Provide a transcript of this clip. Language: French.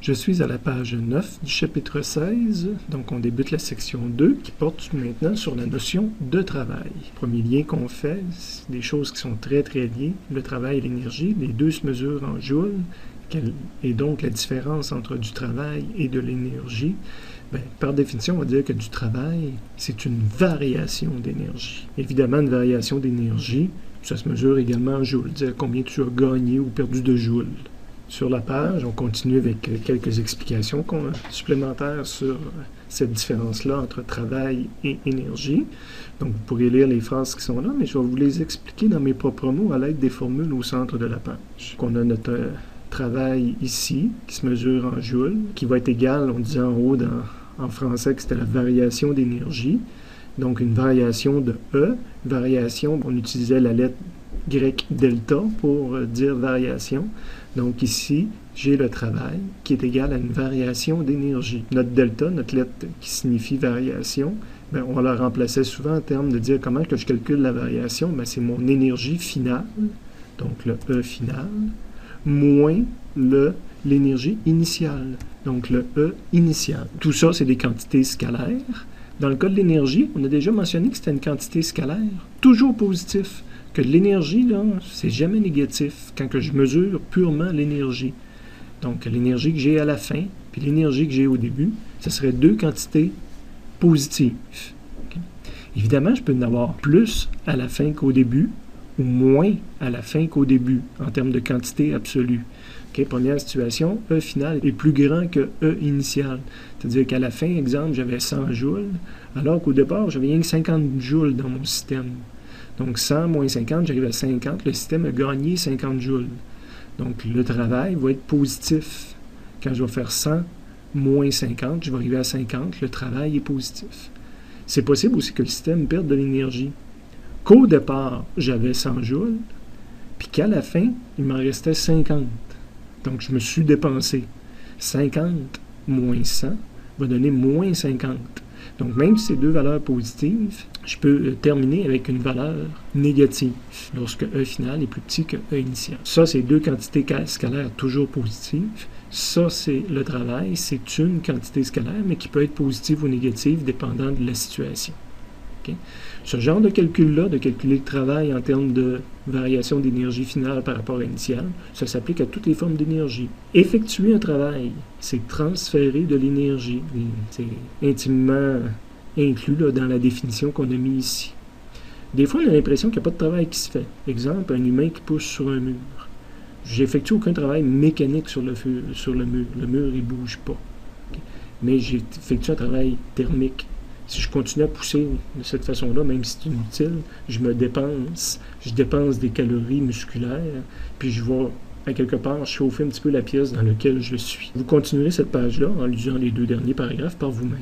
Je suis à la page 9 du chapitre 16, donc on débute la section 2 qui porte maintenant sur la notion de travail. Le premier lien qu'on fait, c'est des choses qui sont très liées, le travail et l'énergie, les deux se mesurent en joules, quelle est donc la différence entre du travail et de l'énergie? Par définition, on va dire que du travail, c'est une variation d'énergie. Évidemment, une variation d'énergie, ça se mesure également en joules, dire combien tu as gagné ou perdu de joules. Sur la page, on continue avec quelques explications supplémentaires sur cette différence-là entre travail et énergie. Donc, vous pourrez lire les phrases qui sont là, mais je vais vous les expliquer dans mes propres mots à l'aide des formules au centre de la page. On a notre travail ici, qui se mesure en joules, qui va être égal, on disait en haut en français que c'était la variation d'énergie. Donc, une variation de E. Variation, on utilisait la lettre grecque delta pour dire variation. Donc ici, j'ai le travail qui est égal à une variation d'énergie. Notre delta, notre lettre qui signifie variation, on la remplaçait souvent en termes de dire comment que je calcule la variation. C'est mon énergie finale, donc le E final, moins l'énergie initiale, donc le E initial. Tout ça, c'est des quantités scalaires. Dans le cas de l'énergie, on a déjà mentionné que c'était une quantité scalaire, toujours positif. Que l'énergie, là, c'est jamais négatif quand que je mesure purement l'énergie. Donc, l'énergie que j'ai à la fin, puis l'énergie que j'ai au début, ce serait deux quantités positives. Okay? Évidemment, je peux en avoir plus à la fin qu'au début, ou moins à la fin qu'au début, en termes de quantité absolue. Okay? Première situation, E final est plus grand que E initial. C'est-à-dire qu'à la fin, exemple, j'avais 100 joules, alors qu'au départ, j'avais rien que 50 joules dans mon système. Donc, 100 moins 50, j'arrive à 50. Le système a gagné 50 joules. Donc, le travail va être positif. Quand je vais faire 100 moins 50, je vais arriver à 50. Le travail est positif. C'est possible aussi que le système perde de l'énergie. Qu'au départ, j'avais 100 joules, puis qu'à la fin, il m'en restait 50. Donc, je me suis dépensé. 50 moins 100 va donner moins 50. Donc, même si c'est deux valeurs positives, je peux terminer avec une valeur négative lorsque E final est plus petit que E initial. Ça, c'est deux quantités scalaires toujours positives. Ça, c'est le travail. C'est une quantité scalaire, mais qui peut être positive ou négative dépendant de la situation. Okay? Ce genre de calcul-là, de calculer le travail en termes de variation d'énergie finale par rapport à initiale, ça s'applique à toutes les formes d'énergie. Effectuer un travail, c'est transférer de l'énergie. C'est intimement inclus là, dans la définition qu'on a mis ici. Des fois, on a l'impression qu'il n'y a pas de travail qui se fait. Exemple, un humain qui pousse sur un mur. J'effectue aucun travail mécanique sur le mur. Le mur, il ne bouge pas. Okay? Mais j'effectue un travail thermique. Si je continue à pousser de cette façon-là, même si c'est inutile, je dépense des calories musculaires, puis je vais, à quelque part, chauffer un petit peu la pièce dans laquelle je suis. Vous continuerez cette page-là en lisant les deux derniers paragraphes par vous-même.